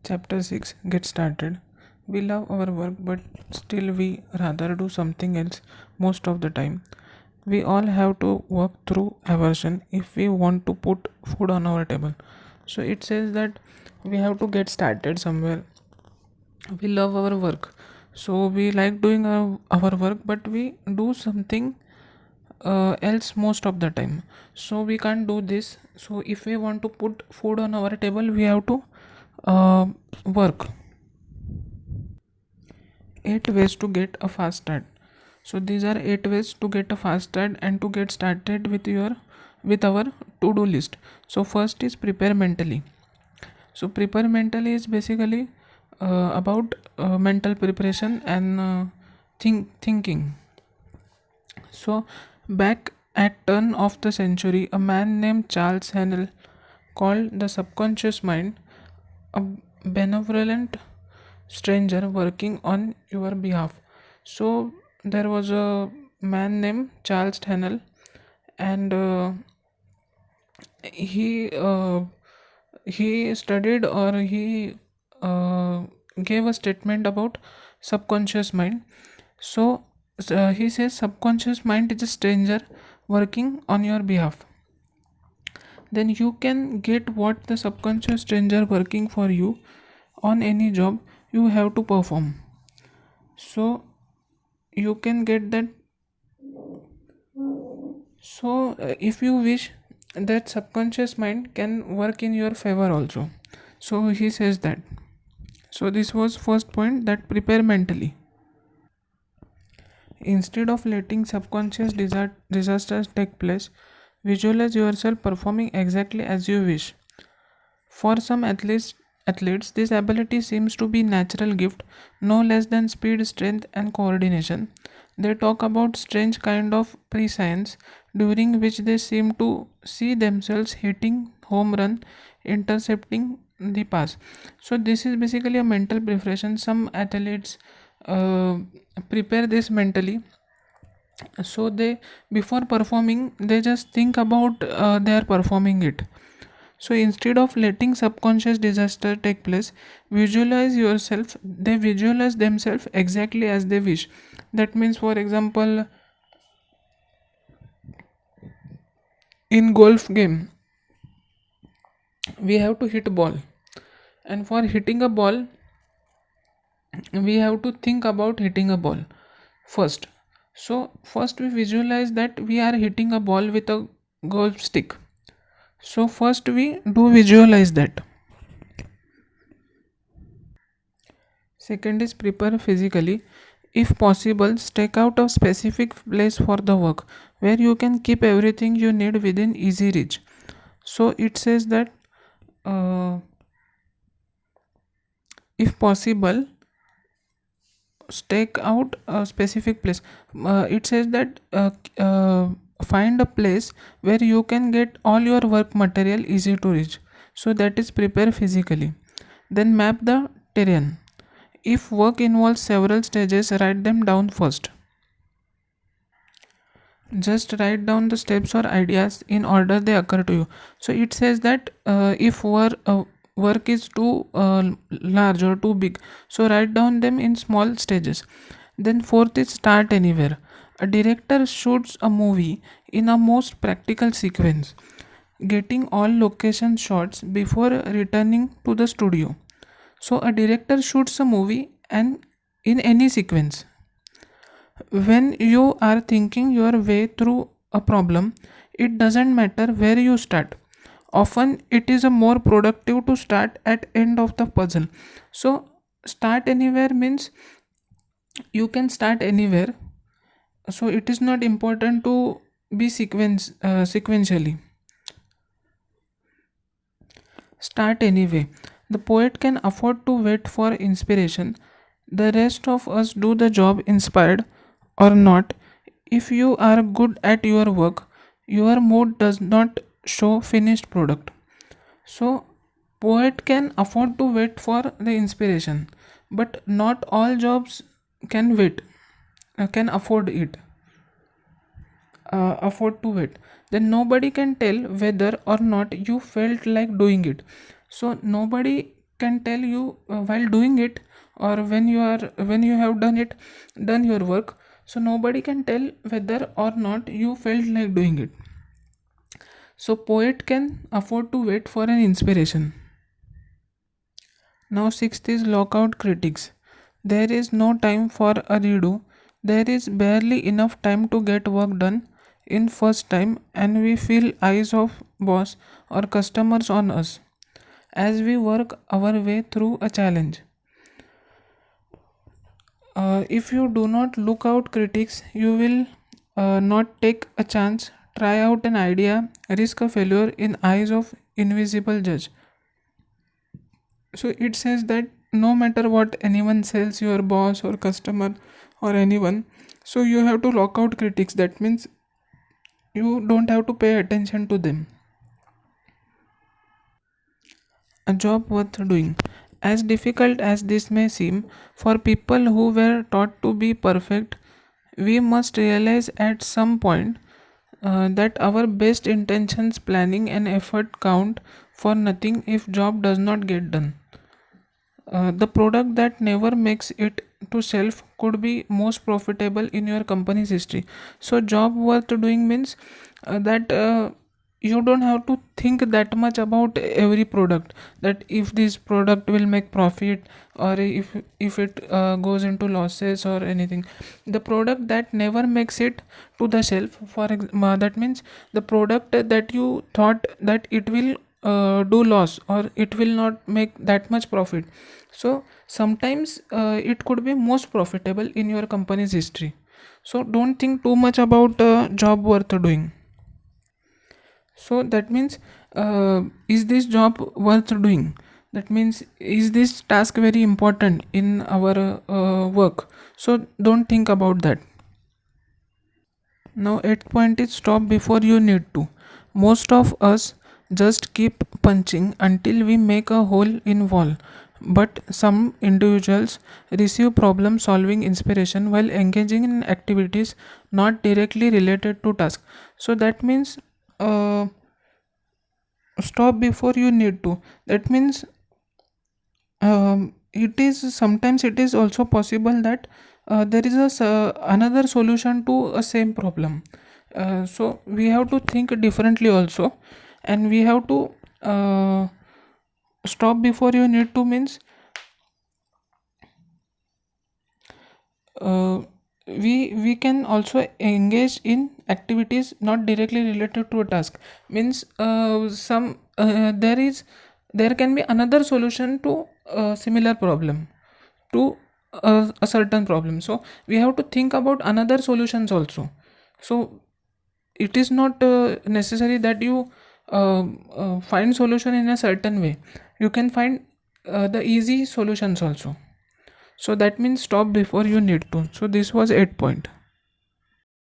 Chapter 6. Get started. We love our work, but still we rather do something else most of the time. We all have to work through aversion if we want to put food on our table. So it says that we have to get started somewhere. We love our work. So we like doing our work, but we do something else most of the time. So we can't do this. So if we want to put food on our table, we have to uh, work. 8 ways to get a fast start. So these are 8 ways to get a fast start and to get started with our to do list. So first is prepare mentally. So prepare mentally is basically about mental preparation and thinking. So back at turn of the century, a man named Charles Hannell called the subconscious mind a benevolent stranger working on your behalf. So there was a man named Charles Hannell, and he uh, he studied or he uh, gave a statement about subconscious mind. So he says subconscious mind is a stranger working on your behalf. Then you can get what the subconscious stranger working for you on any job you have to perform. So you can get that. So if you wish, that subconscious mind can work in your favor also. So he says that. So this was first point, that prepare mentally. Instead of letting subconscious disasters take place, visualize yourself performing exactly as you wish. For some athletes, this ability seems to be natural gift, no less than speed, strength, and coordination. They talk about strange kind of prescience during which they seem to see themselves hitting home run, intercepting the pass. So this is basically a mental preparation. Some athletes uh, prepare this mentally, so they before performing they just think about they are performing it. So instead of letting subconscious disaster take place, they visualize themselves exactly as they wish. That means, for example, in golf game, we have to hit a ball. And for hitting a ball, we have to think about hitting a ball first. So first we visualize that we are hitting a ball with a golf stick. So first we do visualize that. Second is prepare physically. If possible, stake out a specific place for the work where you can keep everything you need within easy reach. So it says that uh, if possible, stake out a specific place. It says that find a place where you can get all your work material easy to reach. So that is prepare physically. Then map the terrain. If work involves several stages, write them down first. Just write down the steps or ideas in order they occur to you. So it says that if work is too large or too big, so write down them in small stages. Then fourth is start anywhere. A director shoots a movie in a most practical sequence, getting all location shots before returning to the studio. So a director shoots a movie and in any sequence. When you are thinking your way through a problem, it doesn't matter where you start. Often it is a more productive to start at end of the puzzle. So start anywhere means you can start anywhere. So it is not important to be sequentially. Start anyway. The poet can afford to wait for inspiration. The rest of us do the job inspired or not. If you are good at your work, your mood does not show finished product. So poet can afford to wait for the inspiration, but not all jobs can wait, can afford to wait. Then nobody can tell whether or not you felt like doing it. So nobody can tell you while doing it, or when you have done your work. So nobody can tell whether or not you felt like doing it. So poet can afford to wait for an inspiration. Now sixth is lockout critics. There is no time for a redo. There is barely enough time to get work done in first time, and we feel eyes of boss or customers on us as we work our way through a challenge. If you do not look out critics, you will not take a chance, try out an idea, risk a failure in eyes of invisible judge. So it says that no matter what anyone says, your boss or customer or anyone, so you have to lock out critics. That means you don't have to pay attention to them. A job worth doing. As difficult as this may seem, for people who were taught to be perfect, we must realize at some point that our best intentions, planning, and effort count for nothing if job does not get done. The product that never makes it to shelf could be most profitable in your company's history. So job worth doing means that you don't have to think that much about every product, that if this product will make profit, or if it goes into losses or anything. The product that never makes it to the shelf, that means the product that you thought that it will do loss, or it will not make that much profit. So sometimes it could be most profitable in your company's history. So don't think too much about job worth doing. So that means, is this job worth doing? That means, is this task very important in our work? So don't think about that. Now, eighth point is stop before you need to. Most of us just keep punching until we make a hole in wall. But some individuals receive problem solving inspiration while engaging in activities not directly related to task. So that means, uh, stop before you need to. That means, it is sometimes it is also possible that there is another solution to a same problem. So we have to think differently also, and we have to stop before you need to means, uh, we can also engage in activities not directly related to a task. Means, there can be another solution to a similar problem, to a certain problem. So we have to think about another solutions also. So it is not necessary that you find solution in a certain way. You can find the easy solutions also. So that means stop before you need to. So this was 8 point.